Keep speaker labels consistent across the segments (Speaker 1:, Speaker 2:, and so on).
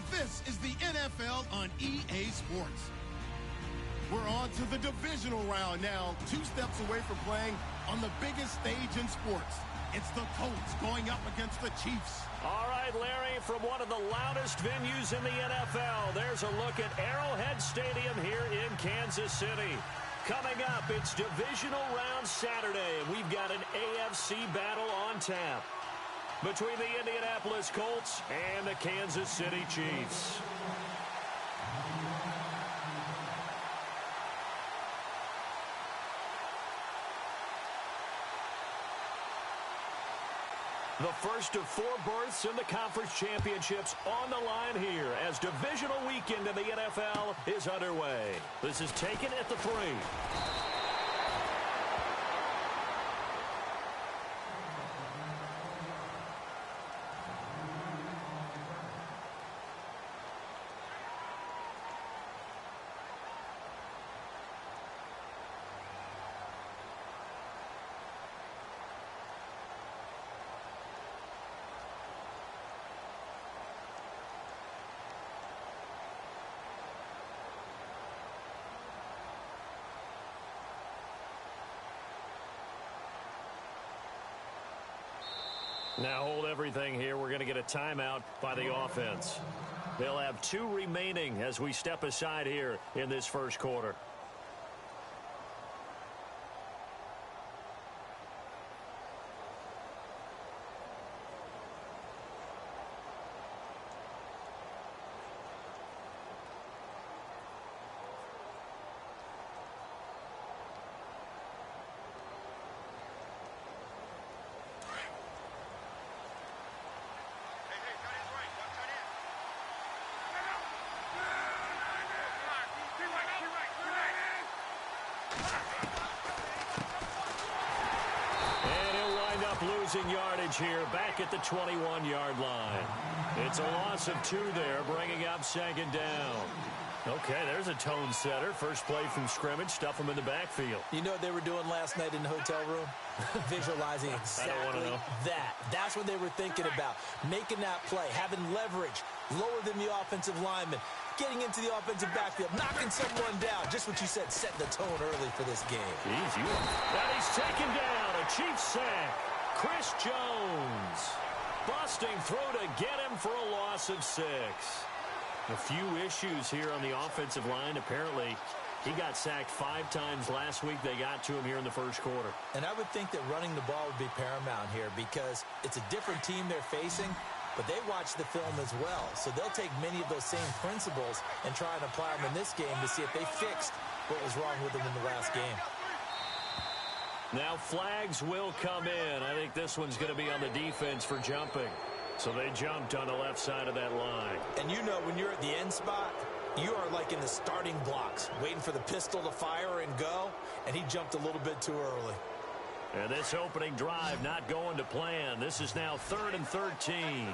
Speaker 1: And this is the NFL on EA Sports. We're on to the divisional round now, 2 steps away from playing on the biggest stage in sports. It's the Colts going up against the Chiefs.
Speaker 2: All right, Larry, from one of the loudest venues in the NFL, there's a look at Arrowhead Stadium here in Kansas City. Coming up, it's divisional round Saturday, and we've got an AFC battle on tap between the Indianapolis Colts and the Kansas City Chiefs. The first of 4 berths in the conference championships on the line here as divisional weekend in the NFL is underway. This is taken at the 3. Now hold everything here. We're going to get a timeout by the offense. They'll have 2 remaining as we step aside here in this first quarter. Losing yardage here back at the 21-yard line. It's a loss of 2 there, bringing up 2nd down. Okay, there's a tone setter. First play from scrimmage, stuff them in the backfield.
Speaker 3: You know what they were doing last night in the hotel room? Visualizing exactly that. That's what they were thinking about. Making that play, having leverage, lower than the offensive lineman, getting into the offensive backfield, knocking someone down. Just what you said, setting the tone early for this game.
Speaker 2: Jeez, and he's taken down. A Chiefs sack. Chris Jones busting through to get him for a loss of 6. A few issues here on the offensive line. Apparently, he got sacked 5 times last week. They got to him here in the first quarter.
Speaker 3: And I would think that running the ball would be paramount here because it's a different team they're facing, but they watch the film as well. So they'll take many of those same principles and try and apply them in this game to see if they fixed what was wrong with them in the last game.
Speaker 2: Now flags will come in. I think this one's going to be on the defense for jumping. So they jumped on the left side of that line.
Speaker 3: And you know when you're at the end spot, you are like in the starting blocks, waiting for the pistol to fire and go, and he jumped a little bit too early.
Speaker 2: And this opening drive not going to plan. This is now 3rd and 13.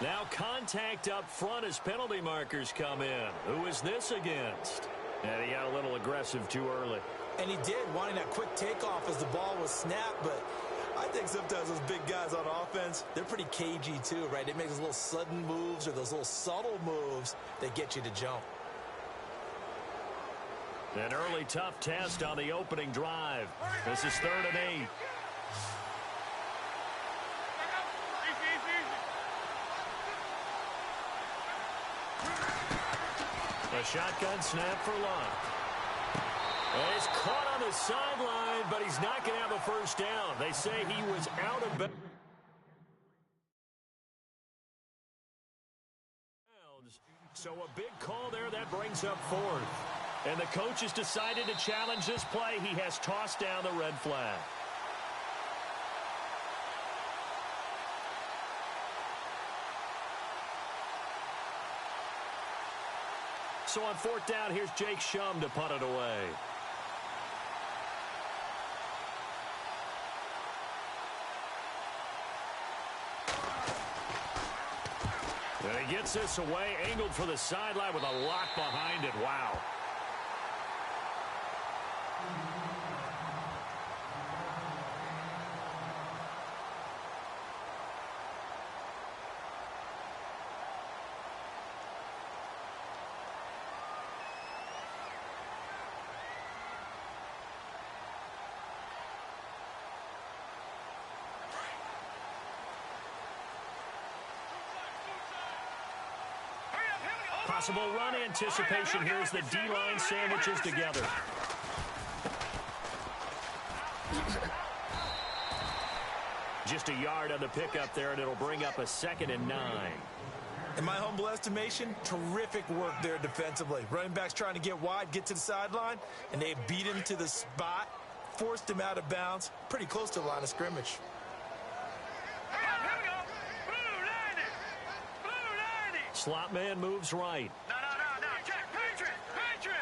Speaker 2: Now contact up front as penalty markers come in. Who is this against? And he got a little aggressive too early.
Speaker 3: And he did, wanting that quick takeoff as the ball was snapped, but I think sometimes those big guys on offense, they're pretty cagey too, right? They make those little sudden moves or those little subtle moves that get you to jump.
Speaker 2: An early tough test on the opening drive. This is 3rd and 8. A shotgun snap for Locke. And he's caught on the sideline, but he's not going to have a first down. They say he was out of bounds. So a big call there that brings up 4th. And the coach has decided to challenge this play. He has tossed down the red flag. So on 4th down, here's Jake Shum to punt it away. And he gets this away, angled for the sideline with a lock behind it. Wow. Possible run anticipation here as the D-line sandwiches together. Just a yard on the pickup there, and it'll bring up a 2nd and 9.
Speaker 3: In my humble estimation, terrific work there defensively. Running backs trying to get wide, get to the sideline, and they beat him to the spot, forced him out of bounds, pretty close to the line of scrimmage.
Speaker 2: Slot man moves right.
Speaker 4: No. Check. Patriot.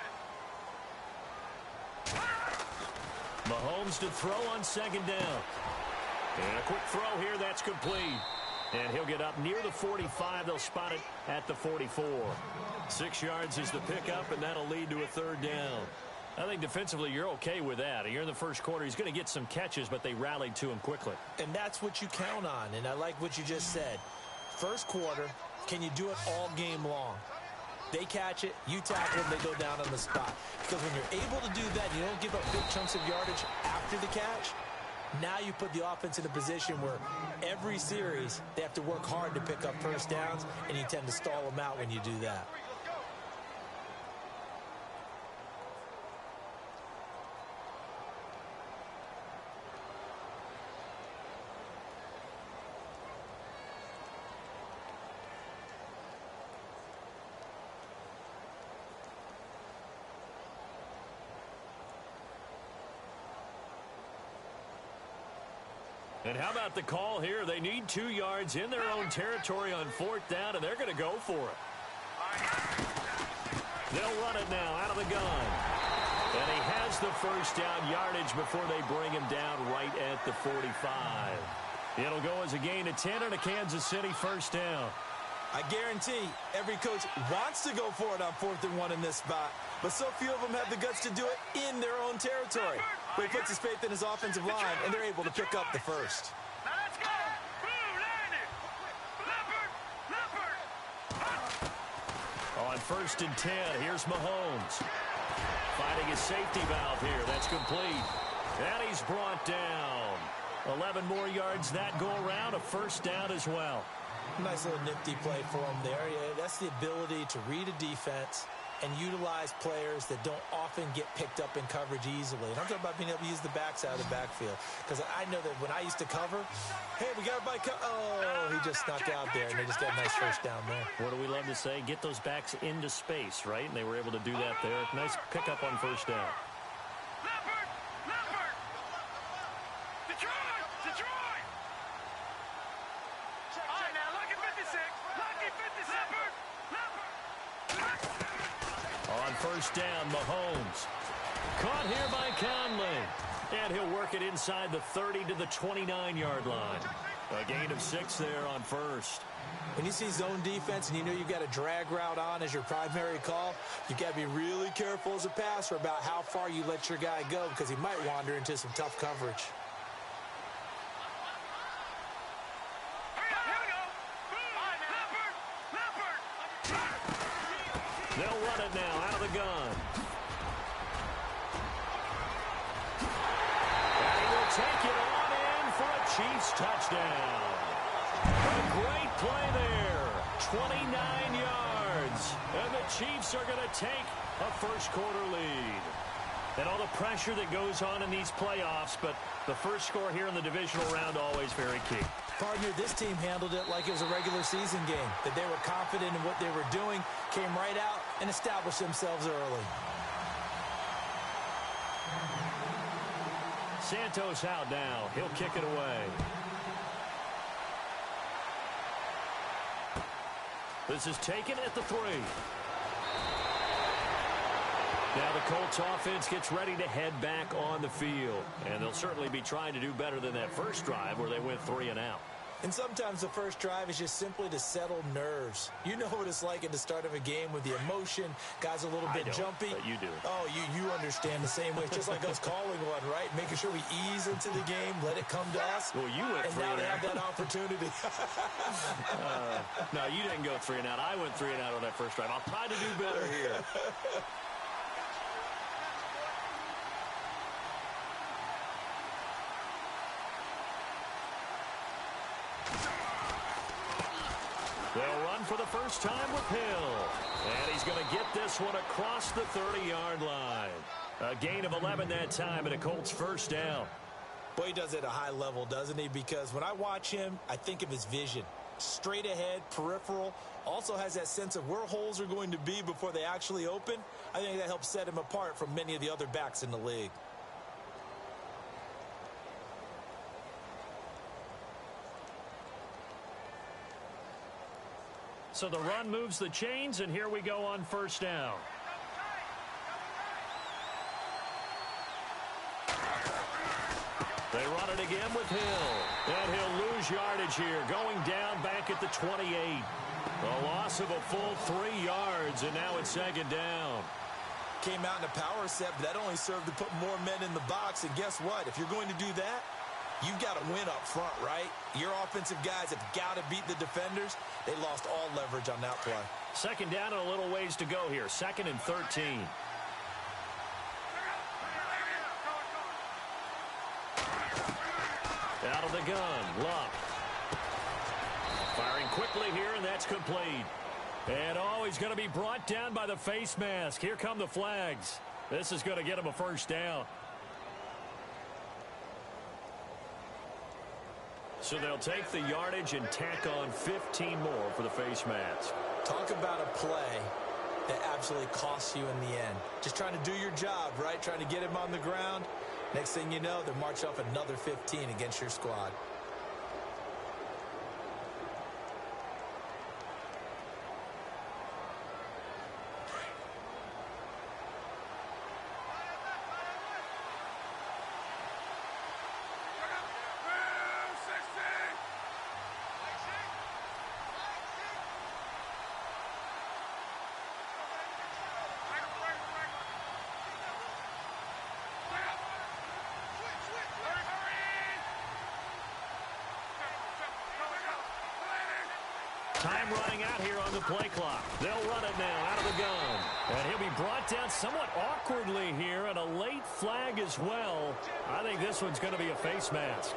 Speaker 2: Mahomes to throw on 2nd down. And a quick throw here. That's complete. And he'll get up near the 45. They'll spot it at the 44. 6 yards is the pickup, and that'll lead to a 3rd down. I think defensively you're okay with that. You're in the first quarter. He's going to get some catches, but they rallied to him quickly.
Speaker 3: And that's what you count on, and I like what you just said. First quarter, can you do it all game long? They catch it, you tackle them, they go down on the spot. Because when you're able to do that, you don't give up big chunks of yardage after the catch. Now you put the offense in a position where every series they have to work hard to pick up first downs, and you tend to stall them out when you do that.
Speaker 2: And how about the call here? They need 2 yards in their own territory on 4th down, and they're going to go for it. They'll run it now out of the gun. And he has the first down yardage before they bring him down right at the 45. It'll go as a gain of 10 and a Kansas City first down.
Speaker 3: I guarantee every coach wants to go for it on 4th and 1 in this spot, but so few of them have the guts to do it in their own territory. But he puts his faith in his offensive line, and they're able to pick up the first.
Speaker 4: Now let's go.
Speaker 2: On 1st and 10, here's Mahomes. Finding his safety valve here. That's complete. And he's brought down. 11 more yards that go around. A first down as well.
Speaker 3: Nice little nifty play for him there. Yeah, that's the ability to read a defense and utilize players that don't often get picked up in coverage easily. And I'm talking about being able to use the backside of the backfield. Because I know that when I used to cover, hey, we got everybody oh, he just snuck out there, and they just got a nice first down there.
Speaker 2: What do we love to say? Get those backs into space, right? And they were able to do that there. Nice pickup on first down.
Speaker 4: Detroit! All right, now, lucky 56. Lucky 56.
Speaker 2: On first down, Mahomes. Caught here by Conley. And he'll work it inside the 30 to the 29-yard line. A gain of 6 there on first.
Speaker 3: When you see zone defense and you know you've got a drag route on as your primary call, you've got to be really careful as a passer about how far you let your guy go, because he might wander into some tough coverage.
Speaker 2: They'll run it now out of the gun. And he will take it on in for a Chiefs touchdown. A great play there. 29 yards. And the Chiefs are going to take a first quarter lead. And all the pressure that goes on in these playoffs, but the first score here in the divisional round always very key.
Speaker 3: Partner, this team handled it like it was a regular season game, that they were confident in what they were doing, came right out and established themselves early.
Speaker 2: Santos out now. He'll kick it away. This is taken at the 3. Now the Colts offense gets ready to head back on the field. And they'll certainly be trying to do better than that first drive where they went 3 and out.
Speaker 3: And sometimes the first drive is just simply to settle nerves. You know what it's like at the start of a game with the emotion. Guys a little bit jumpy.
Speaker 2: But you do.
Speaker 3: Oh, you understand the same way. It's just like us calling one, right? Making sure we ease into the game, let it come to us.
Speaker 2: Well, you went
Speaker 3: and now they have that opportunity.
Speaker 2: No, you didn't go 3 and out. I went 3 and out on that first drive. I'll try to do better here. They'll run for the first time with Hill. And he's going to get this one across the 30-yard line. A gain of 11 that time, and a Colts first down.
Speaker 3: Boy, he does it at a high level, doesn't he? Because when I watch him, I think of his vision. Straight ahead, peripheral. Also has that sense of where holes are going to be before they actually open. I think that helps set him apart from many of the other backs in the league.
Speaker 2: So the run moves the chains, and here we go on first down. They run it again with Hill. And he'll lose yardage here, going down back at the 28. A loss of a full 3 yards, and now it's second down.
Speaker 3: Came out in a power set, but that only served to put more men in the box. And guess what? If you're going to do that, you've got to win up front, right? Your offensive guys have got to beat the defenders. They lost all leverage on that play.
Speaker 2: Second down and a little ways to go here. 2nd and 13. Out of the gun, Luck. Firing quickly here, and that's complete. And, oh, he's going to be brought down by the face mask. Here come the flags. This is going to get him a first down. So they'll take the yardage and tack on 15 more for the face mask.
Speaker 3: Talk about a play that absolutely costs you in the end. Just trying to do your job, right? Trying to get him on the ground. Next thing you know, they're marching off another 15 against your squad.
Speaker 2: Time running out here on the play clock. They'll run it now out of the gun. And he'll be brought down somewhat awkwardly here, and a late flag as well. I think this one's going to be a face mask.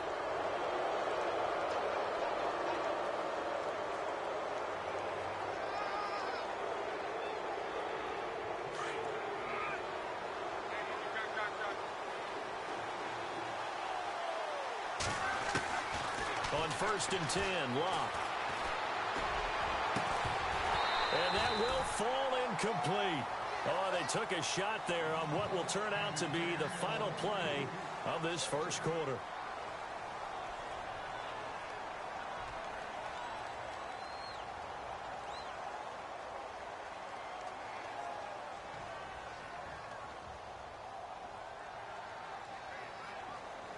Speaker 2: On 1st and 10, Locke. And that will fall incomplete. Oh, they took a shot there on what will turn out to be the final play of this first quarter.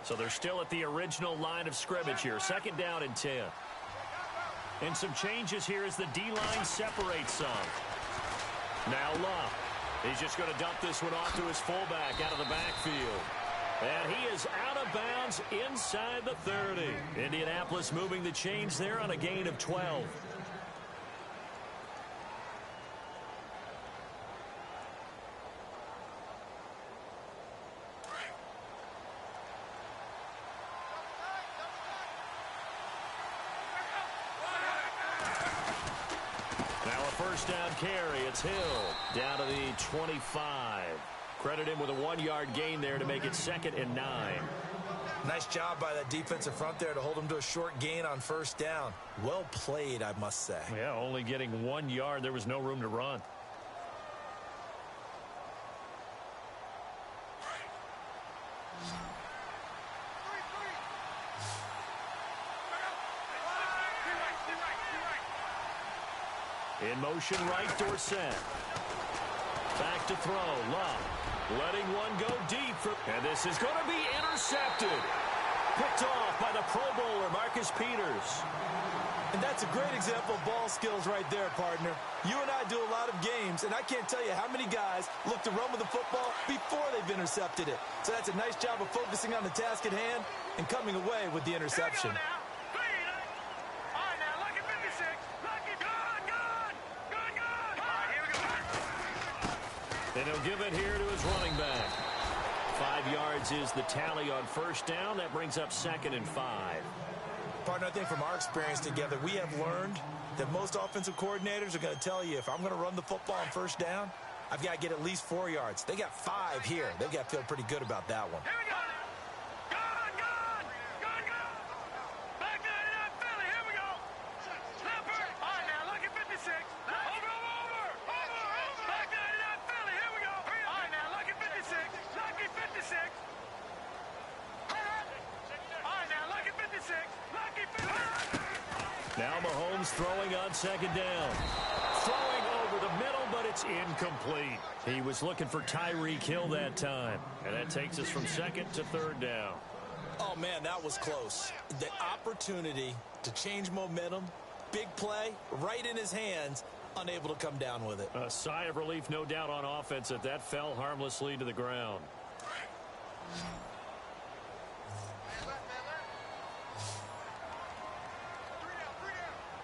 Speaker 2: So they're still at the original line of scrimmage here. 2nd down and 10. And some changes here as the D-line separates some. Now Love. He's just going to dump this one off to his fullback out of the backfield. And he is out of bounds inside the 30. Indianapolis moving the chains there on a gain of 12. First down carry. It's Hill down to the 25. Credit him with a 1-yard gain there to make it 2nd and 9.
Speaker 3: Nice job by that defensive front there to hold him to a short gain on first down. Well played, I must say.
Speaker 2: Yeah, only getting 1 yard. There was no room to run. In motion right, Dorsett. Back to throw, Love. Letting one go deep. And this is going to be intercepted. Picked off by the Pro Bowler, Marcus Peters.
Speaker 3: And that's a great example of ball skills right there, partner. You and I do a lot of games, and I can't tell you how many guys look to run with the football before they've intercepted it. So that's a nice job of focusing on the task at hand and coming away with the interception.
Speaker 2: And he'll give it here to his running back. 5 yards is the tally on first down. That brings up 2nd and 5.
Speaker 3: Partner, I think from our experience together, we have learned that most offensive coordinators are going to tell you, if I'm going to run the football on first down, I've got to get at least 4 yards. They got 5 here. They've got to feel pretty good about that one.
Speaker 4: Here we go. Back 99 Philly. Here we go. Snapper. All right, now look at 56. Over. Back 99 Philly. Here we go. All right, now look at 56. Lucky 56. All right, now look at 56. Lucky 56.
Speaker 2: Now Mahomes throwing on 2nd down. Throwing over the middle, but it's incomplete. He was looking for Tyreek Hill that time. And that takes us from 2nd to 3rd down.
Speaker 3: Oh, man, that was close. The opportunity to change momentum, big play, right in his hands, unable to come down with it.
Speaker 2: A sigh of relief, no doubt, on offense that that fell harmlessly to the ground.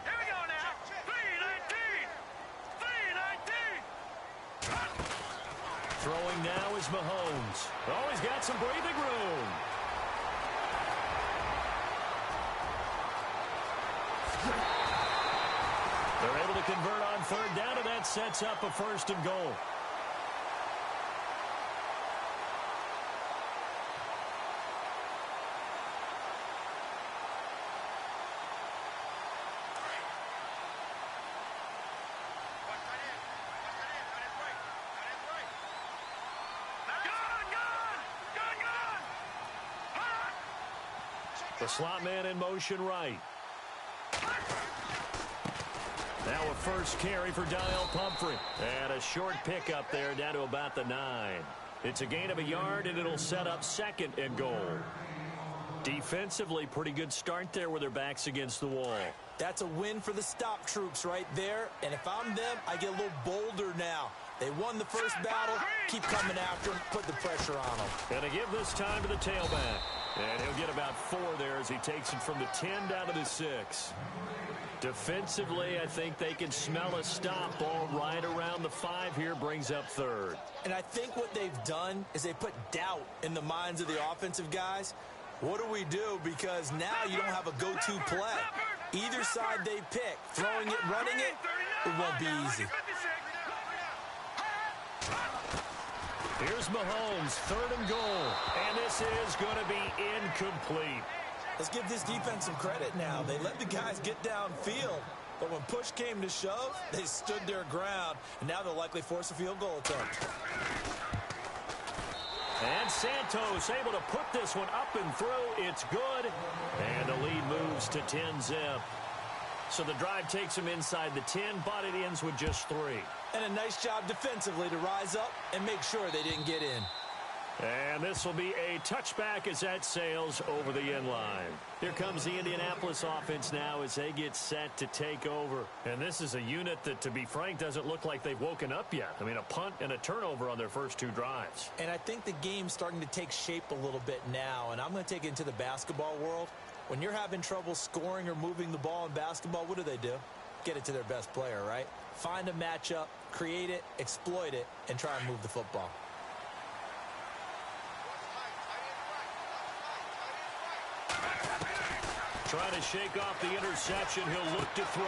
Speaker 4: Here we go now. 319.
Speaker 2: Throwing now is Mahomes. Oh, he's got some breathing room. They're able to convert on 3rd down, and that sets up a 1st and goal. The slot man in motion right. Now a first carry for Daniel Pumphrey. And a short pickup there down to about the 9. It's a gain of a yard, and it'll set up 2nd and goal. Defensively, pretty good start there with their backs against the wall.
Speaker 3: That's a win for the stop troops right there. And if I'm them, I get a little bolder now. They won the first battle. Keep coming after them. Put the pressure on them.
Speaker 2: And they give this time to the tailback. And he'll get about 4 there as he takes it from the 10 down to the 6. Defensively, I think they can smell a stop. Ball right around the 5 here, brings up 3rd.
Speaker 3: And I think what they've done is they put doubt in the minds of the offensive guys. What do we do? Because now you don't have a go-to play. Either side they pick, throwing it, running it, it won't be easy.
Speaker 2: Here's Mahomes, 3rd and goal. And this is going to be incomplete.
Speaker 3: Let's give this defense some credit now. They let the guys get downfield. But when push came to shove, they stood their ground. And now they'll likely force a field goal attempt.
Speaker 2: And Santos able to put this one up and through. It's good. And the lead moves to 10-zip. So the drive takes them inside the 10, but it ends with just 3.
Speaker 3: And a nice job defensively to rise up and make sure they didn't get in.
Speaker 2: And this will be a touchback as that sails over the end line. Here comes the Indianapolis offense now as they get set to take over. And this is a unit that, to be frank, doesn't look like they've woken up yet. I mean, a punt and a turnover on their first 2 drives.
Speaker 3: And I think the game's starting to take shape a little bit now. And I'm going to take it into the basketball world. When you're having trouble scoring or moving the ball in basketball, what do? Get it to their best player, right? Find a matchup, create it, exploit it, and try and move the football.
Speaker 2: Trying to shake off the interception. He'll look to throw.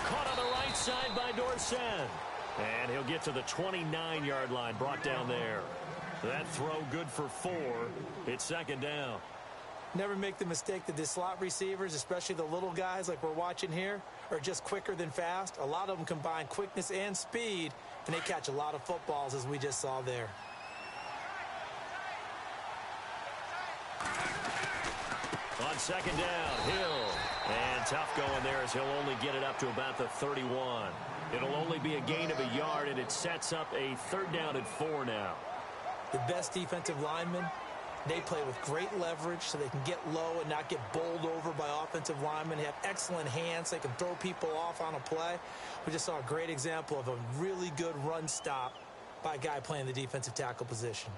Speaker 2: Caught on the right side by Dorsett. And he'll get to the 29-yard line, brought down there. That throw good for 4. It's 2nd down.
Speaker 3: Never make the mistake that the slot receivers, especially the little guys like we're watching here, are just quicker than fast. A lot of them combine quickness and speed, and they catch a lot of footballs, as we just saw there.
Speaker 2: On 2nd down, Hill. And tough going there as he'll only get it up to about the 31. It'll only be a gain of a yard, and it sets up a 3rd down and 4 now.
Speaker 3: The best defensive linemen They play with great leverage so they can get low and not get bowled over by offensive linemen. They have excellent hands. They can throw people off on a play. We just saw a great example of a really good run stop by a guy playing the defensive tackle position.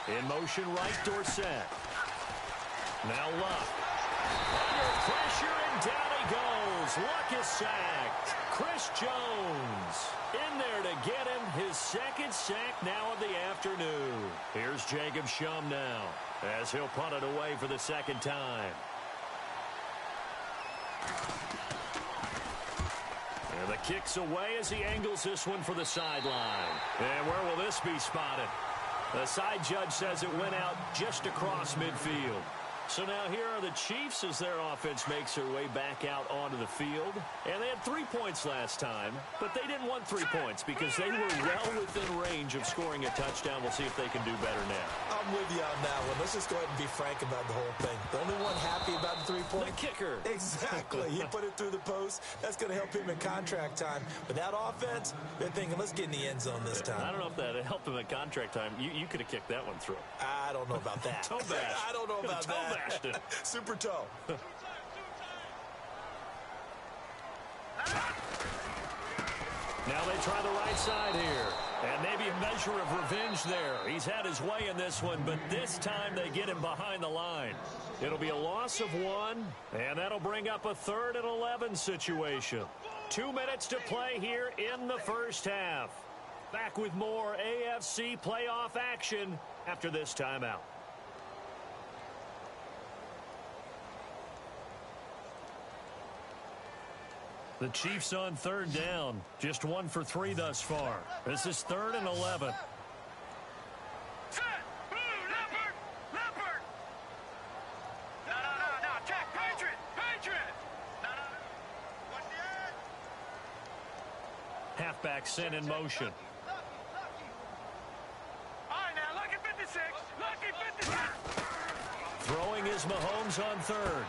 Speaker 2: In motion right, Dorsett. Now Luck. Under pressure, and down he goes. Luck is sacked. Chris Jones in there to get him his second sack now of the afternoon. Here's Jacob Shum now as he'll punt it away for the second time. And the kick's away as he angles this one for the sideline. And where will this be spotted? The side judge says it went out just across midfield. So now here are the Chiefs as their offense makes their way back out onto the field. And they had 3 points last time, but they didn't want 3 points because they were well within range of scoring a touchdown. We'll see if they can do better now.
Speaker 3: I'm with you on that one. Let's just go ahead and be frank about the whole thing. The only one happy about the 3-point.
Speaker 2: The kicker.
Speaker 3: Exactly. He put it through the post. That's going to help him in contract time. But that offense, they're thinking, let's get in the end zone this time.
Speaker 2: I don't know if that helped him in contract time. You could have kicked that one through.
Speaker 3: I don't know about that.
Speaker 2: Toe bash.
Speaker 3: I don't know about that. Super toe.
Speaker 2: Now they try the right side here. And maybe a measure of revenge there. He's had his way in this one, but this time they get him behind the line. It'll be a loss of 1, and that'll bring up a 3rd and 11 situation. 2 minutes to play here in the first half. Back with more AFC playoff action after this timeout. The Chiefs on 3rd down. Just 1 for 3 thus far. This is 3rd and 11.
Speaker 4: Set. Blue, leopard. Leopard. No. Check. Patriot. Patriot. No. What's the end?
Speaker 2: Halfback sent in motion.
Speaker 4: Lucky. All right, now, Lucky 56. Lucky 56.
Speaker 2: Throwing is Mahomes on 3rd.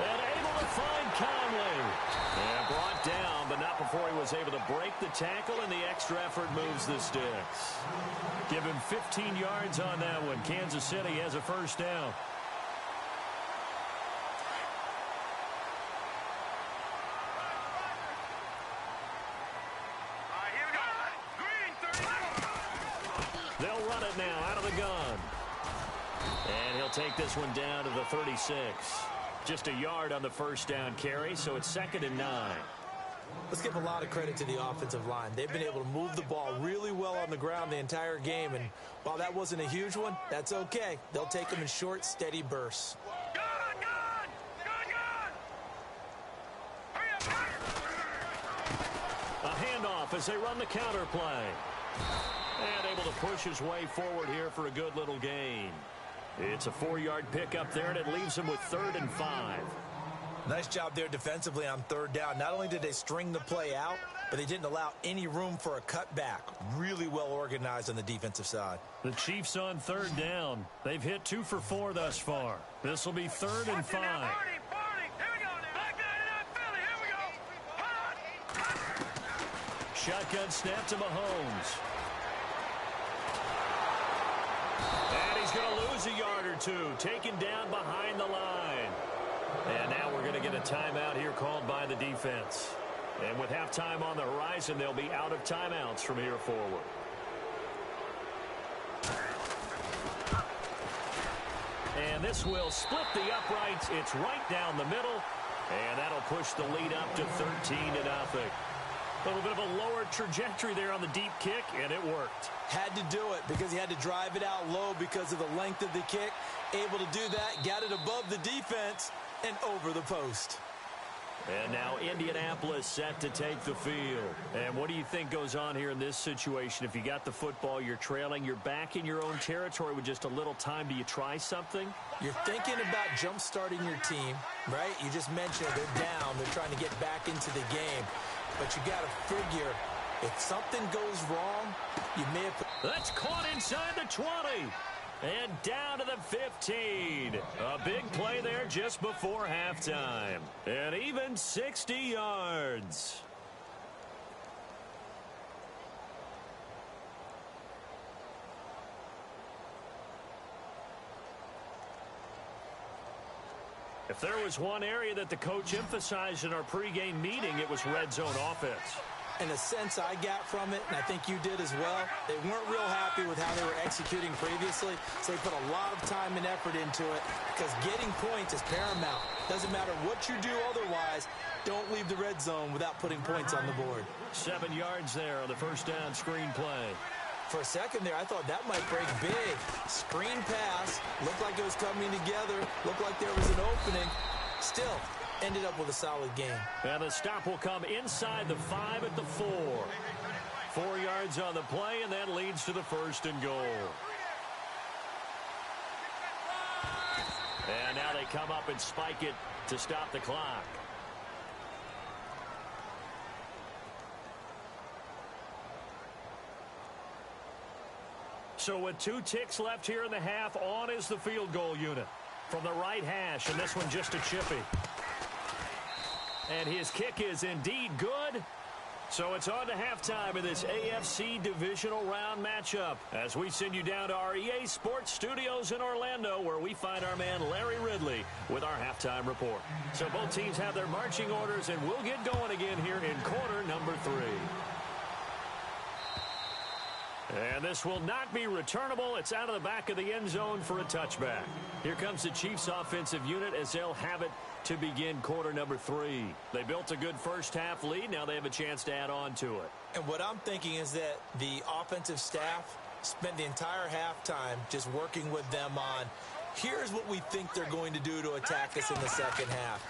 Speaker 2: And able to find Conley. And brought down, but not before he was able to break the tackle, and the extra effort moves the sticks. Give him 15 yards on that one. Kansas City has a first down.
Speaker 4: All right, here we go. Green 30.
Speaker 2: They'll run it now out of the gun. And he'll take this one down to the 36. Just a yard on the first down carry, so it's 2nd and 9.
Speaker 3: Let's give a lot of credit to the offensive line. They've been able to move the ball really well on the ground the entire game, and while that wasn't a huge one, that's okay. They'll take them in short, steady bursts.
Speaker 4: Gun! Hurry up,
Speaker 2: A handoff as they run the counter play. And able to push his way forward here for a good little gain. It's a 4-yard pickup there, and it leaves him with 3rd and 5.
Speaker 3: Nice job there defensively on 3rd down. Not only did they string the play out, but they didn't allow any room for a cutback. Really well organized on the defensive side.
Speaker 2: The Chiefs on 3rd down. They've hit 2 for 4 thus far. This will be 3rd and 5.
Speaker 4: Here we go now. Back 99 Philly. Here we go.
Speaker 2: Shotgun snap to Mahomes. And he's going to lose a yard or 2. Taken down behind the line. And now we're going to get a timeout here called by the defense. And with halftime on the horizon, they'll be out of timeouts from here forward. And this will split the uprights. It's right down the middle. And that'll push the lead up to 13-0. A little bit of a lower trajectory there on the deep kick, and it worked.
Speaker 3: Had to do it because he had to drive it out low because of the length of the kick. Able to do that, got it above the defense and over the post.
Speaker 2: And now Indianapolis set to take the field. And what do you think goes on here in this situation? If you got the football, you're trailing, you're back in your own territory with just a little time. Do you try something?
Speaker 3: You're thinking about jump-starting your team, right? You just mentioned they're down. They're trying to get back into the game. But you got to figure, if something goes wrong, you may have...
Speaker 2: That's caught inside the 20. And down to the 15. A big play there just before halftime. And even 60 yards. If there was one area that the coach emphasized in our pregame meeting, it was red zone offense.
Speaker 3: And the sense I got from it, and I think you did as well, they weren't real happy with how they were executing previously, so they put a lot of time and effort into it because getting points is paramount. Doesn't matter what you do otherwise, don't leave the red zone without putting points on the board.
Speaker 2: 7 yards there on the first down screen play.
Speaker 3: For a second there, I thought that might break big. Screen pass, looked like it was coming together, looked like there was an opening. Still, ended up with a solid game.
Speaker 2: And the stop will come inside the 5 at the 4. 4 yards on the play, and that leads to the 1st and goal. And now they come up and spike it to stop the clock. So with 2 ticks left here in the half, on is the field goal unit from the right hash, and this one just a chippy. And his kick is indeed good. So it's on to halftime in this AFC divisional round matchup as we send you down to our EA Sports Studios in Orlando, where we find our man Larry Ridley with our halftime report. So both teams have their marching orders, and we'll get going again here in quarter number 3. And this will not be returnable. It's out of the back of the end zone for a touchback. Here comes the Chiefs offensive unit as they'll have it to begin quarter number 3. They built a good first half lead. Now they have a chance to add on to it.
Speaker 3: And what I'm thinking is that the offensive staff spent the entire halftime just working with them on, here's what we think they're going to do to attack us in the second half.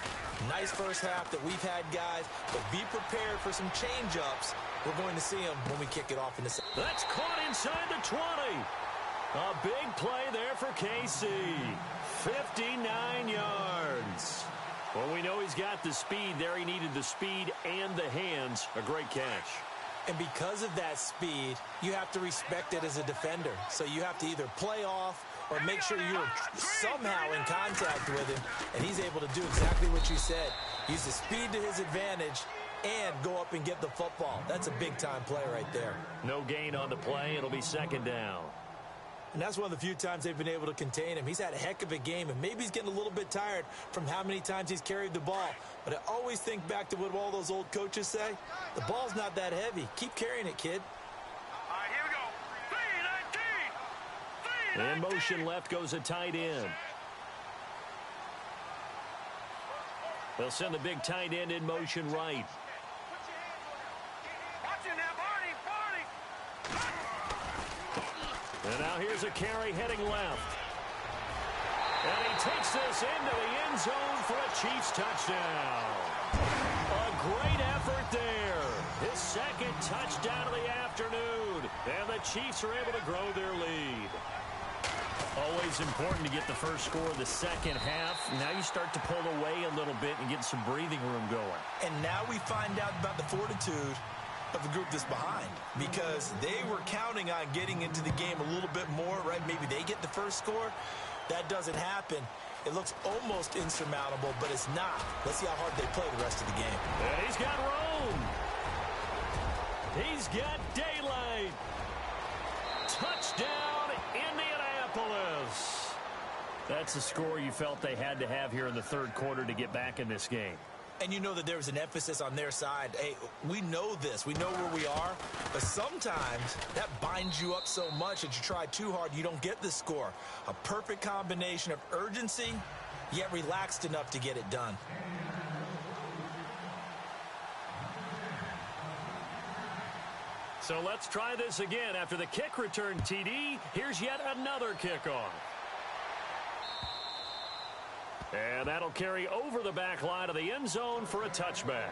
Speaker 3: Nice first half that we've had, guys, but be prepared for some change-ups. We're going to see them when we kick it off in the second.
Speaker 2: That's caught inside the 20. A big play there for KC. 59 yards. Well, we know he's got the speed there. He needed the speed and the hands. A great catch.
Speaker 3: And because of that speed, you have to respect it as a defender. So you have to either play off or make sure you're somehow in contact with him. And he's able to do exactly what you said. Use the speed to his advantage and go up and get the football. That's a big-time play right there.
Speaker 2: No gain on the play. It'll be second down.
Speaker 3: And that's one of the few times they've been able to contain him. He's had a heck of a game, and maybe he's getting a little bit tired from how many times he's carried the ball. But I always think back to what all those old coaches say. The ball's not that heavy. Keep carrying it, kid.
Speaker 4: All right, here we go. 3-19.
Speaker 2: In motion left goes a tight end. They'll send the big tight end in motion right.
Speaker 4: Watch it now, Barney.
Speaker 2: And now here's a carry heading left. And he takes this into the end zone for a Chiefs touchdown. A great effort there. His second touchdown of the afternoon. And the Chiefs are able to grow their lead. Always important to get the first score of the second half. Now you start to pull away a little bit and get some breathing room going.
Speaker 3: And now we find out about the fortitude of the group that's behind, because they were counting on getting into the game a little bit more, right? Maybe they get the first score. That doesn't happen. It looks almost insurmountable, but it's not. Let's see how hard they play the rest of the game.
Speaker 2: And he's got room. He's got daylight. Touchdown, Indianapolis. That's the score you felt they had to have here in the third quarter to get back in this game.
Speaker 3: And you know that there was an emphasis on their side. Hey, we know this. We know where we are. But sometimes that binds you up so much that you try too hard, you don't get the score. A perfect combination of urgency, yet relaxed enough to get it done.
Speaker 2: So let's try this again. After the kick return TD, here's yet another kickoff. And that'll carry over the back line of the end zone for a touchback.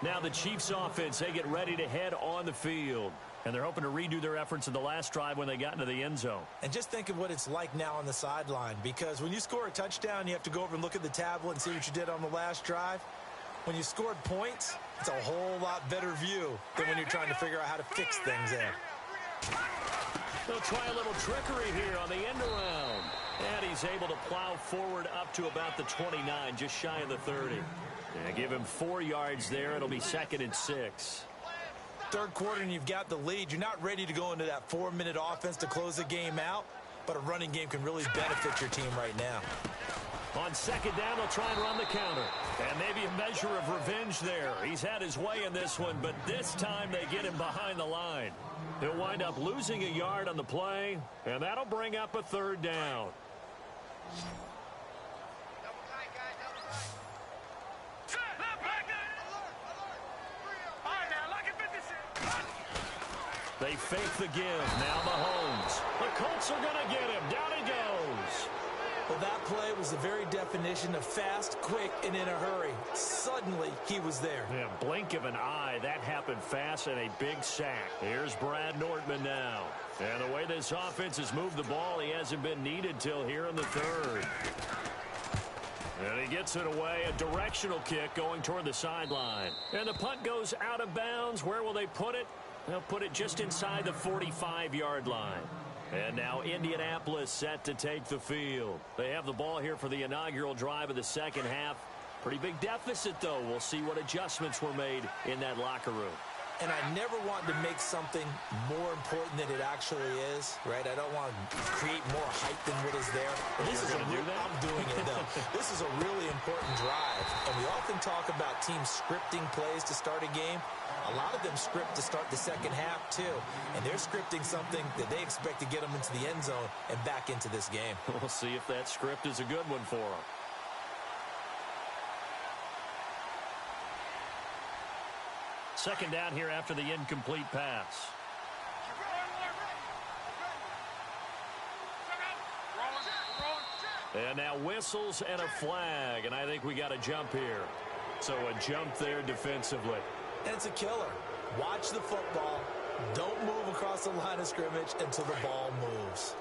Speaker 2: Now the Chiefs offense, they get ready to head on the field. And they're hoping to redo their efforts in the last drive when they got into the end zone.
Speaker 3: And just think of what it's like now on the sideline, because when you score a touchdown, you have to go over and look at the tablet and see what you did on the last drive. When you scored points, it's a whole lot better view than when you're trying to figure out how to fix things there.
Speaker 2: They'll try a little trickery here on the end around. And he's able to plow forward up to about the 29, just shy of the 30. And give him 4 yards there. It'll be 2nd and 6.
Speaker 3: Third quarter and you've got the lead. You're not ready to go into that 4-minute offense to close the game out, but a running game can really benefit your team right now.
Speaker 2: On 2nd down, they'll try and run the counter. And maybe a measure of revenge there. He's had his way in this one, but this time they get him behind the line. He'll wind up losing a yard on the play, and that'll bring up a 3rd down. They fake the give. Now Mahomes. The Colts are going to get him. Down he goes.
Speaker 3: Well, that play was the very definition of fast, quick, and in a hurry. Suddenly, he was there.
Speaker 2: Yeah, blink of an eye. That happened fast and a big sack. Here's Brad Nortman now. And the way this offense has moved the ball, he hasn't been needed till here in the 3rd. And he gets it away. A directional kick going toward the sideline. And the punt goes out of bounds. Where will they put it? They'll put it just inside the 45-yard line. And now Indianapolis set to take the field. They have the ball here for the inaugural drive of the second half. Pretty big deficit, though. We'll see what adjustments were made in that locker room.
Speaker 3: And I never want to make something more important than it actually is, right? I don't want to create more hype than what is there. But this is I'm doing it, though. This is a really important drive. And we often talk about teams scripting plays to start a game. A lot of them script to start the second half, too. And they're scripting something that they expect to get them into the end zone and back into this game.
Speaker 2: We'll see if that script is a good one for them. Second down here after the incomplete pass. And now whistles and a flag, and I think we got a jump here. So a jump there defensively.
Speaker 3: And it's a killer. Watch the football. Don't move across the line of scrimmage until the ball moves.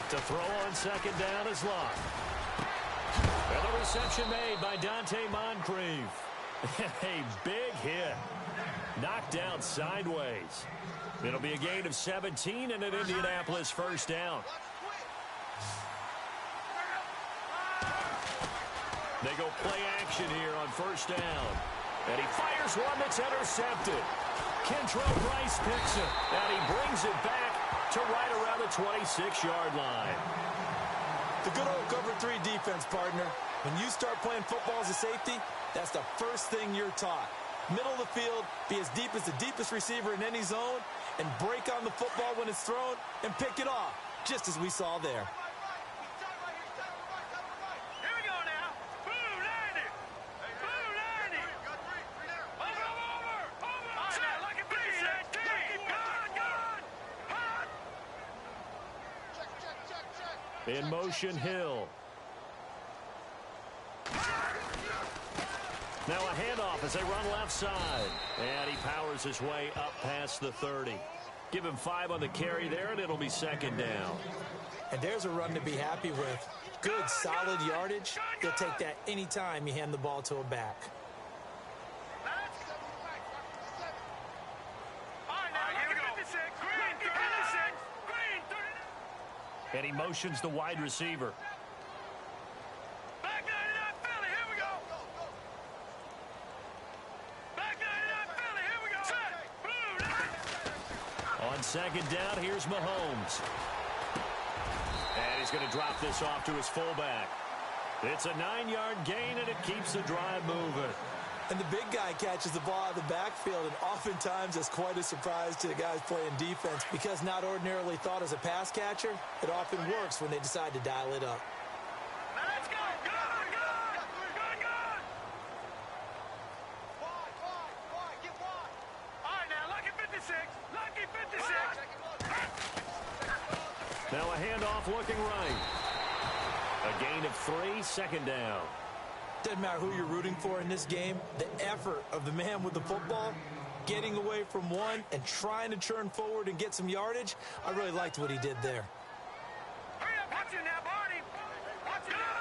Speaker 2: To throw on second down is Locke. And the reception made by Dante Moncrief. A big hit. Knocked down sideways. It'll be a gain of 17 and an Indianapolis first down. They go play action here on first down. And he fires one that's intercepted. Kentrell Brice picks it. And he brings it back to right around the 26-yard line.
Speaker 3: The good old cover 3 defense, partner. When you start playing football as a safety, that's the first thing you're taught. Middle of the field, be as deep as the deepest receiver in any zone, and break on the football when it's thrown and pick it off, just as we saw there.
Speaker 4: Here we go now. Blue 90. Blue 90. Over. All right, now, look at this. Good.
Speaker 2: In motion, Hill. Now a handoff as they run left side. And he powers his way up past the 30. Give him 5 on the carry there, and it'll be second down.
Speaker 3: And there's a run to be happy with. Good, solid yardage. You'll take that anytime you hand the ball to a back.
Speaker 2: And he motions the wide receiver.
Speaker 4: Back 99 Philly, here we go. Back 99 Philly, here we go. Set. Blue.
Speaker 2: On second down, here's Mahomes. And he's going to drop this off to his fullback. It's a 9-yard gain, and it keeps the drive moving.
Speaker 3: And the big guy catches the ball out of the backfield, and oftentimes it's quite a surprise to the guys playing defense because not ordinarily thought as a pass catcher, it often works when they decide to dial it up.
Speaker 4: Let's go. Good. Get wide. All right, now, lucky 56. Lucky 56.
Speaker 2: Now a handoff looking right. A gain of 3, second down.
Speaker 3: Doesn't matter who you're rooting for in this game, the effort of the man with the football, getting away from one and trying to turn forward and get some yardage, I really liked what he did there.
Speaker 4: Hurry up, watch it now, Barney. Watch it now.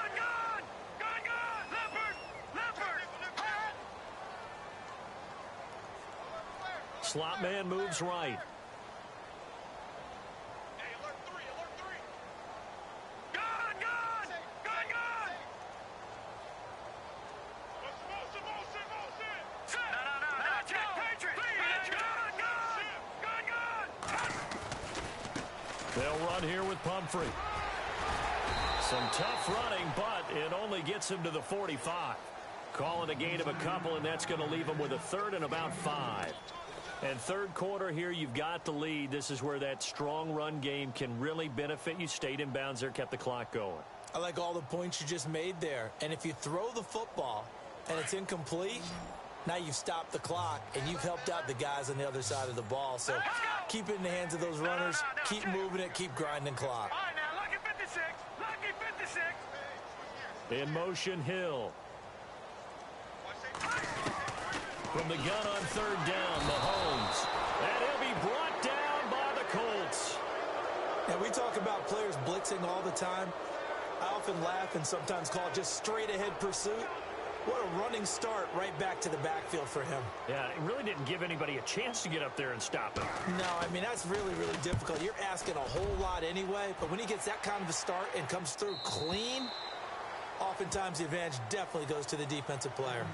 Speaker 2: slot man moves right. They'll run here with Pumphrey. Some tough running, but it only gets him to the 45. Calling a gain of a couple, and that's going to leave him with a third and about 5. And third quarter here, you've got the lead. This is where that strong run game can really benefit you. Stayed in bounds there, kept the clock going.
Speaker 3: I like all the points you just made there. And if you throw the football and it's incomplete, now you've stopped the clock, and you've helped out the guys on the other side of the ball. So keep it in the hands of those runners. Keep moving it. Keep grinding clock.
Speaker 4: All right, now, lucky 56. Lucky 56.
Speaker 2: In motion, Hill. From the gun on third down, Mahomes. And he'll be brought down by the Colts.
Speaker 3: Now, we talk about players blitzing all the time. I often laugh and sometimes call it just straight-ahead pursuit. What a running start right back to the backfield for him.
Speaker 2: Yeah, it really didn't give anybody a chance to get up there and stop him.
Speaker 3: No, I mean, that's really, really difficult. You're asking a whole lot anyway, but when he gets that kind of a start and comes through clean, oftentimes the advantage definitely goes to the defensive player.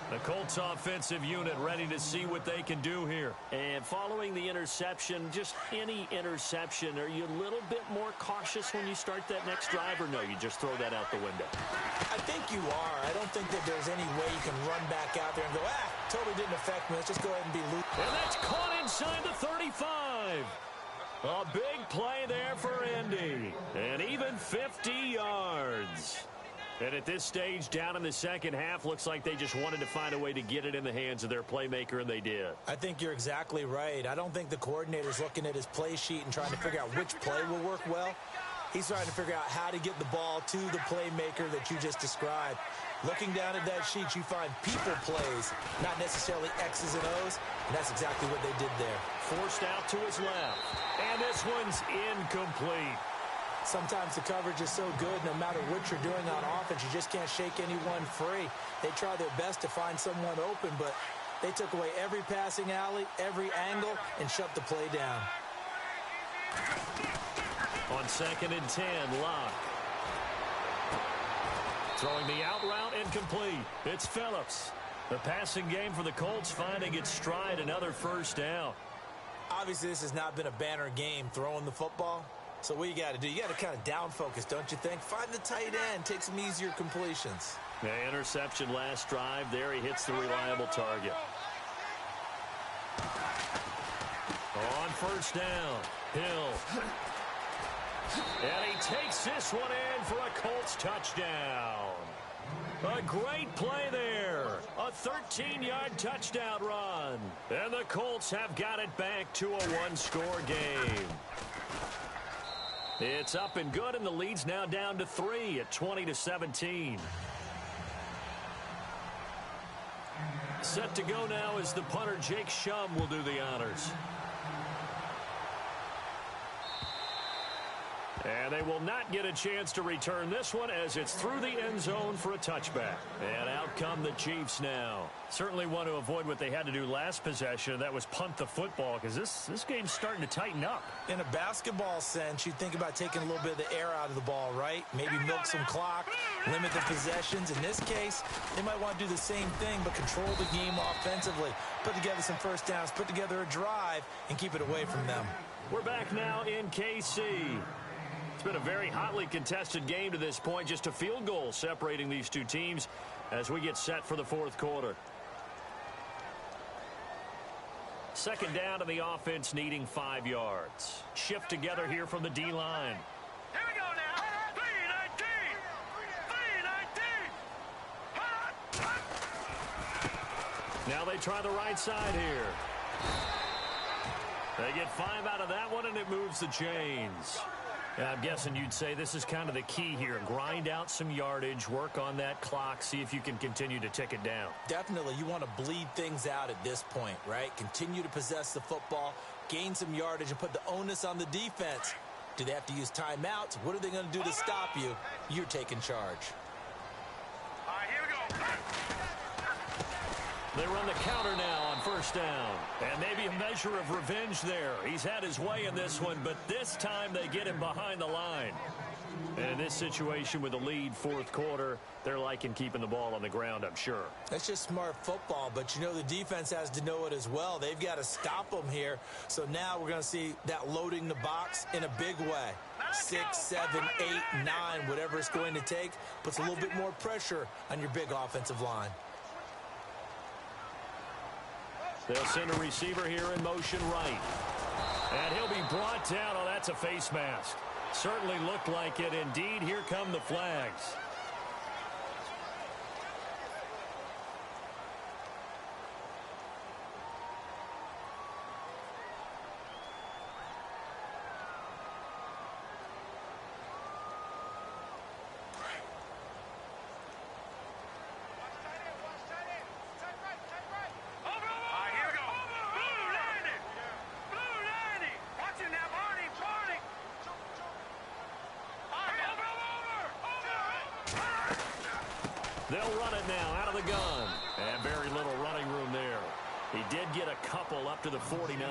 Speaker 2: The Colts offensive unit ready to see what they can do here. And following the interception, just any interception, are you a little bit more cautious when you start that next drive, or no, you just throw that out the window?
Speaker 3: I think you are. I don't think that there's any way you can run back out there and go, totally didn't affect me. Let's just go ahead and be loose.
Speaker 2: And that's caught inside the 35. A big play there for Indy. And even 50 yards. And at this stage, down in the second half, looks like they just wanted to find a way to get it in the hands of their playmaker, and they did.
Speaker 3: I think you're exactly right. I don't think the coordinator's looking at his play sheet and trying to figure out which play will work well. He's trying to figure out how to get the ball to the playmaker that you just described. Looking down at that sheet, you find people plays, not necessarily X's and O's, and that's exactly what they did there.
Speaker 2: Forced out to his left, and this one's incomplete.
Speaker 3: Sometimes the coverage is so good, no matter what you're doing on offense, you just can't shake anyone free. They try their best to find someone open, but they took away every passing alley, every angle, and shut the play down.
Speaker 2: On 2nd and 10, Locke. Throwing the out route incomplete. It's Phillips. The passing game for the Colts finding its stride, another first down.
Speaker 3: Obviously, this has not been a banner game throwing the football. So what you got to do, you got to kind of down focus, don't you think? Find the tight end, take some easier completions.
Speaker 2: The interception last drive. There he hits the reliable target. On first down, Hill. And he takes this one in for a Colts touchdown. A great play there. A 13-yard touchdown run. And the Colts have got it back to a one-score game. It's up and good, and the lead's now down to 3 at 20-17. Set to go now is the punter, Jake Shum, will do the honors. And they will not get a chance to return this one as it's through the end zone for a touchback. And out come the Chiefs now. Certainly want to avoid what they had to do last possession. That was punt the football, because this game's starting to tighten up.
Speaker 3: In a basketball sense, you think about taking a little bit of the air out of the ball, right? Maybe milk some clock, limit the possessions. In this case, they might want to do the same thing, but control the game offensively. Put together some first downs, put together a drive, and keep it away from them.
Speaker 2: We're back now in KC. It's been a very hotly contested game to this point. Just a field goal separating these two teams as we get set for the fourth quarter. Second down to the offense, needing 5 yards. Shift together here from the D-line.
Speaker 4: Here we go now. 3-19. 3-19.
Speaker 2: Now they try the right side here. They get 5 out of that one, and it moves the chains. I'm guessing you'd say this is kind of the key here. Grind out some yardage, work on that clock, see if you can continue to tick it down.
Speaker 3: Definitely. You want to bleed things out at this point, right? Continue to possess the football, gain some yardage, and put the onus on the defense. Do they have to use timeouts? What are they going to do to stop you? You're taking charge.
Speaker 4: All right, here we go.
Speaker 2: They run the counter now on first down. And maybe a measure of revenge there. He's had his way in this one, but this time they get him behind the line. And in this situation with the lead fourth quarter, they're liking keeping the ball on the ground, I'm sure.
Speaker 3: That's just smart football, but you know the defense has to know it as well. They've got to stop them here. So now we're going to see that loading the box in a big way. 6, 7, 8, 9, whatever it's going to take, puts a little bit more pressure on your big offensive line.
Speaker 2: They'll send a receiver here in motion right. And he'll be brought down. Oh, that's a face mask. Certainly looked like it. Indeed, here come the flags. They'll run it now out of the gun. And very little running room there. He did get a couple up to the 49.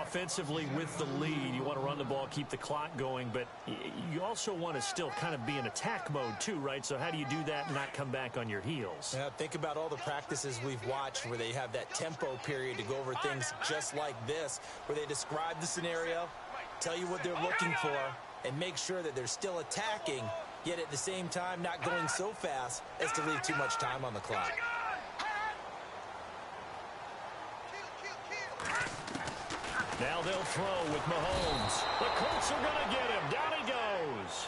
Speaker 2: Offensively with the lead, you want to run the ball, keep the clock going, but you also want to still kind of be in attack mode too, right? So how do you do that and not come back on your heels?
Speaker 3: Yeah, think about all the practices we've watched where they have that tempo period to go over things just like this, where they describe the scenario, tell you what they're looking for, and make sure that they're still attacking, yet at the same time not going so fast as to leave too much time on the clock.
Speaker 2: Now they'll throw with Mahomes. The Colts are going to get him. Down he goes.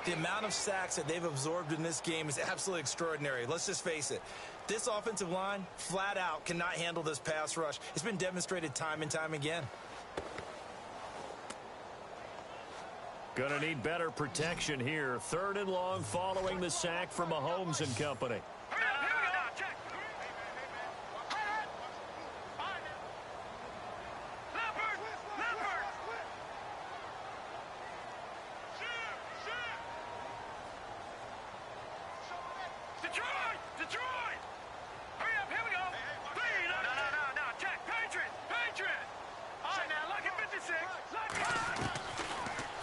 Speaker 3: The amount of sacks that they've absorbed in this game is absolutely extraordinary. Let's just face it. This offensive line, flat out, cannot handle this pass rush. It's been demonstrated time and time again.
Speaker 2: Going to need better protection here. 3rd and long following the sack from Mahomes and company.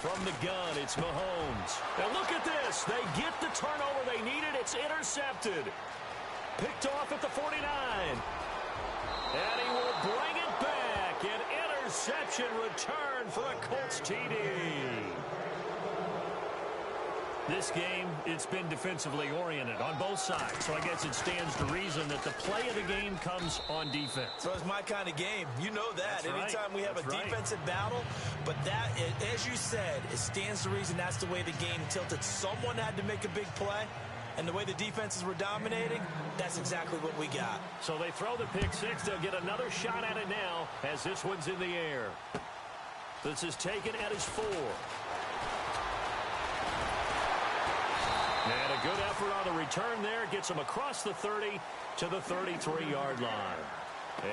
Speaker 2: From the gun, it's Mahomes. And look at this. They get the turnover they needed. It's intercepted. Picked off at the 49. And he will bring it back. An interception return for a Colts TD. This game, it's been defensively oriented on both sides. So I guess it stands to reason that the play of the game comes on defense.
Speaker 3: So it's my kind of game. You know that.
Speaker 2: That's right.
Speaker 3: Anytime we have a defensive battle, but that, as you said, it stands to reason that's the way the game tilted. Someone had to make a big play, and the way the defenses were dominating, that's exactly what we got.
Speaker 2: So they throw the pick six. They'll get another shot at it now as this one's in the air. This is taken at his 4. And a good effort on the return there. Gets him across the 30 to the 33-yard line.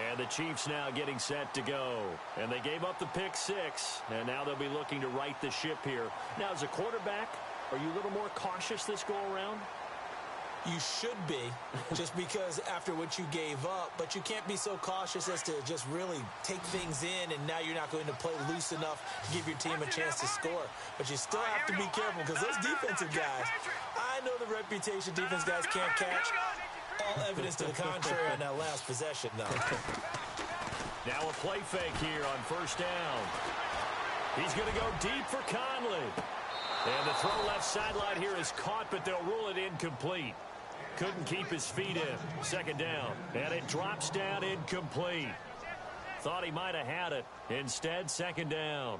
Speaker 2: And the Chiefs now getting set to go. And they gave up the pick 6. And now they'll be looking to right the ship here. Now, as a quarterback, are you a little more cautious this go-around?
Speaker 3: You should be, just because after what you gave up, but you can't be so cautious as to just really take things in, and now you're not going to play loose enough to give your team a chance to score. But you still have to be careful, because those defensive guys, I know the reputation defense guys can't catch. All evidence to the contrary on that last possession, though.
Speaker 2: Now a play fake here on first down. He's going to go deep for Conley. And the throw left sideline here is caught, but they'll rule it incomplete. Couldn't keep his feet in. 2nd down. And it drops down incomplete. Thought he might have had it. Instead, 2nd down.
Speaker 4: All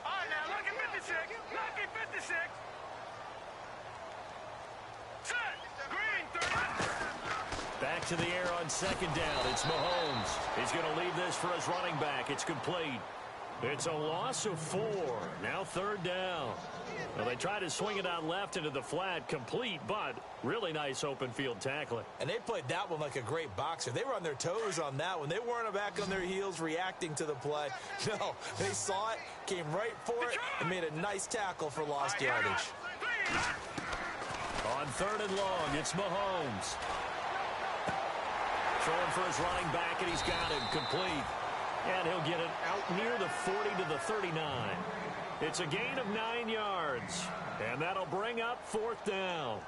Speaker 4: right, now, lucky 56. Lucky 56. Set. Green, 30.
Speaker 2: Back to the air on 2nd down. It's Mahomes. He's going to leave this for his running back. It's complete. It's a loss of 4. Now 3rd down. Well, they tried to swing it out left into the flat, complete, but really nice open field tackling.
Speaker 3: And they played that one like a great boxer. They were on their toes on that one. They weren't back on their heels reacting to the play. No, they saw it, came right for it, and made a nice tackle for lost yardage.
Speaker 2: On 3rd and long, it's Mahomes. Throwing for his running back, and he's got him complete. And he'll get it out near the 40 to the 39. It's a gain of 9 yards, and that'll bring up 4th down.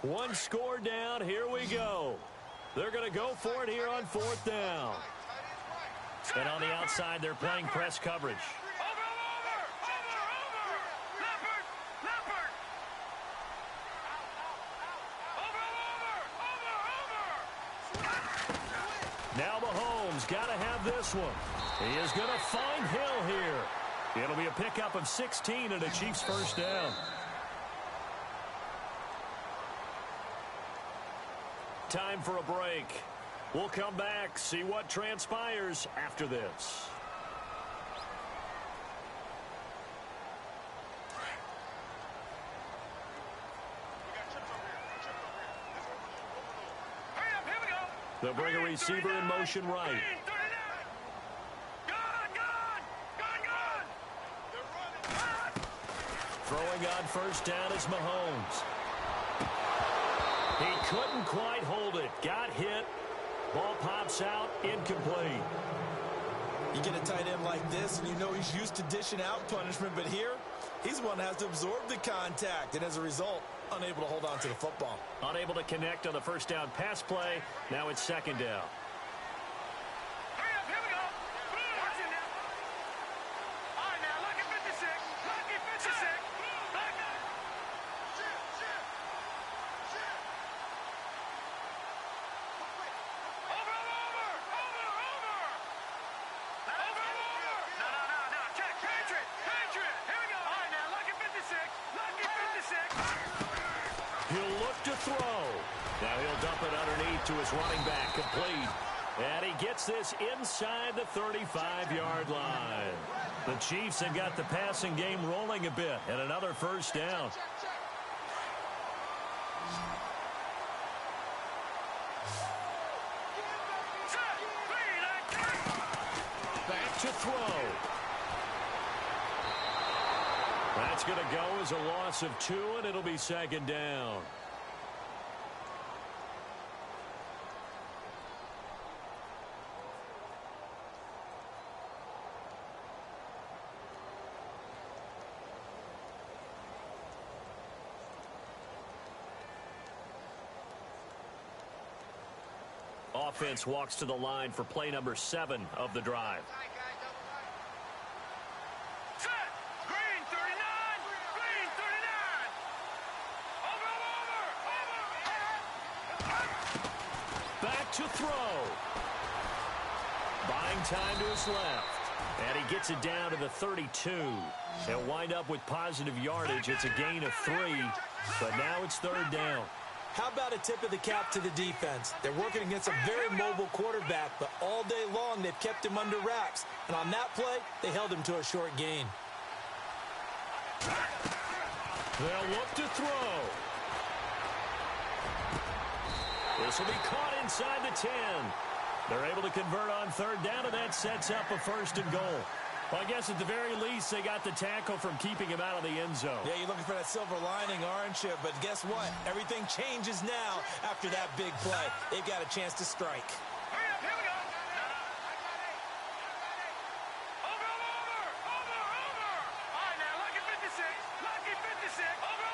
Speaker 2: One score down. Here we go. They're going to go for it here on 4th down. And on the outside, they're playing press coverage. Now Mahomes got to have this one. He is going to find Hill here. It'll be a pickup of 16 and a Chiefs first down. Time for a break. We'll come back, see what transpires after this. They'll bring a receiver in motion right. Throwing on first down is Mahomes. He couldn't quite hold it. Got hit. Ball pops out. Incomplete.
Speaker 3: You get a tight end like this, and you know he's used to dishing out punishment, but here, he's the one that has to absorb the contact, and as a result, unable to hold on to the football.
Speaker 2: Unable to connect on the first down pass play. Now it's 2nd down. He'll look to throw. Now he'll dump it underneath to his running back, complete. And he gets this inside the 35-yard line. The Chiefs have got the passing game rolling a bit, and another first down. Back to throw. That's going to go as a loss of 2, and it'll be 2nd down. Offense walks to the line for play number 7 of the drive. Back to throw. Buying time to his left. And he gets it down to the 32. He'll wind up with positive yardage. It's a gain of 3. But now it's 3rd down.
Speaker 3: How about a tip of the cap to the defense? They're working against a very mobile quarterback, but all day long they've kept him under wraps. And on that play, they held him to a short gain.
Speaker 2: They'll look to throw. This will be caught inside the 10. They're able to convert on 3rd down, and that sets up a 1st and goal. Well, I guess at the very least, they got the tackle from keeping him out of the end zone.
Speaker 3: Yeah, you're looking for that silver lining, aren't you? But guess what? Everything changes now after that big play. They've got a chance to strike.
Speaker 4: Hurry up, here we go. Over. All right, now, lucky 56. Lucky 56. Over.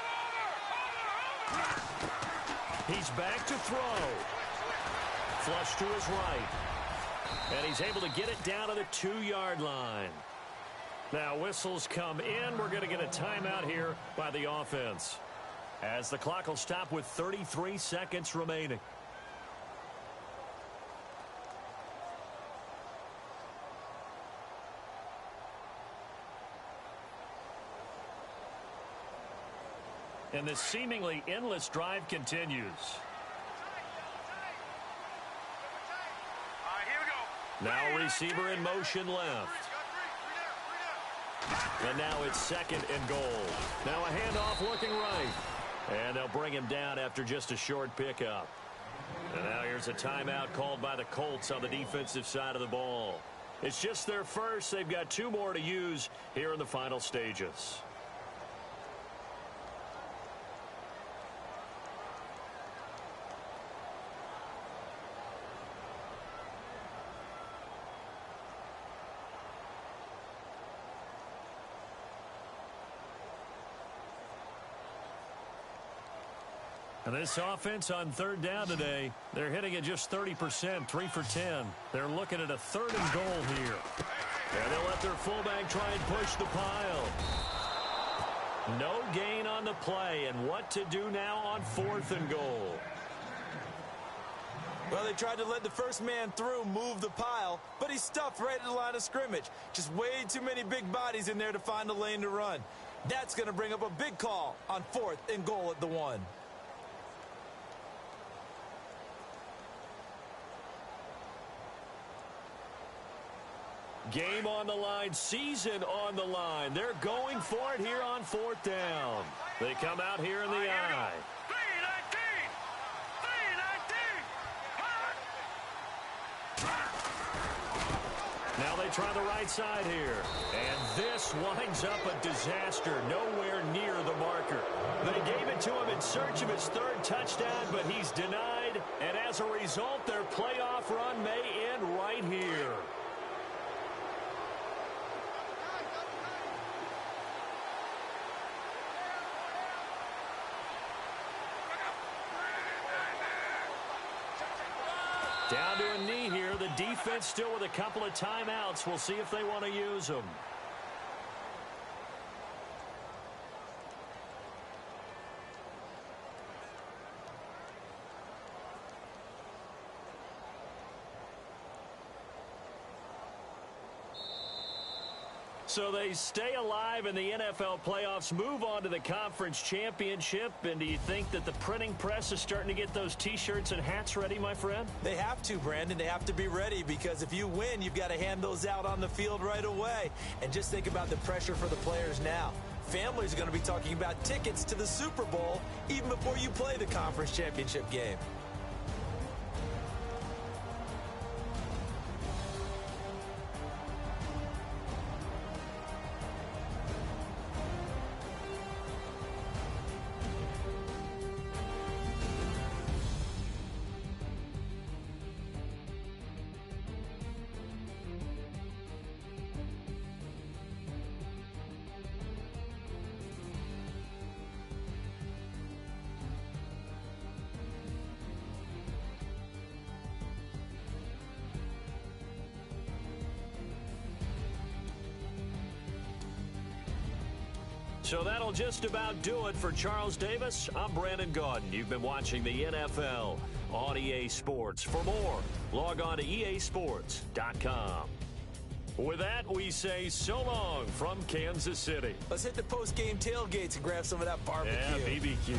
Speaker 2: He's back to throw. Flush to his right. And he's able to get it down to the 2-yard line. Now whistles come in. We're going to get a timeout here by the offense, as the clock will stop with 33 seconds remaining. And this seemingly endless drive continues.
Speaker 4: All right, here we go.
Speaker 2: Now receiver in motion left. And now it's 2nd and goal. Now a handoff looking right. And they'll bring him down after just a short pickup. And now here's a timeout called by the Colts on the defensive side of the ball. It's just their first. They've got 2 more to use here in the final stages. And this offense on 3rd down today, they're hitting at just 30%, 3 for 10. They're looking at a 3rd and goal here. And they'll let their fullback try and push the pile. No gain on the play, and what to do now on 4th and goal.
Speaker 3: Well, they tried to let the first man through, move the pile, but he's stuffed right at the line of scrimmage. Just way too many big bodies in there to find a lane to run. That's going to bring up a big call on 4th and goal at the 1.
Speaker 2: Game on the line, season on the line. They're going for it here on 4th down. They come out here in the I.
Speaker 4: 3-19.
Speaker 2: Now they try the right side here. And this winds up a disaster. Nowhere near the marker. They gave it to him in search of his 3rd touchdown, but he's denied. And as a result, their playoff run may end right here. Down to a knee here. The defense still with a couple of timeouts. We'll see if they want to use them. So they stay alive in the NFL playoffs, move on to the conference championship. And do you think that the printing press is starting to get those T-shirts and hats ready, my friend?
Speaker 3: They have to, Brandon. They have to be ready because if you win, you've got to hand those out on the field right away. And just think about the pressure for the players now. Families are going to be talking about tickets to the Super Bowl even before you play the conference championship game.
Speaker 2: So that'll just about do it for Charles Davis. I'm Brandon Gaudin. You've been watching the NFL on EA Sports. For more, log on to easports.com. With that, we say so long from Kansas City.
Speaker 3: Let's hit the post-game tailgates and grab some of that barbecue.
Speaker 2: Yeah, BBQ.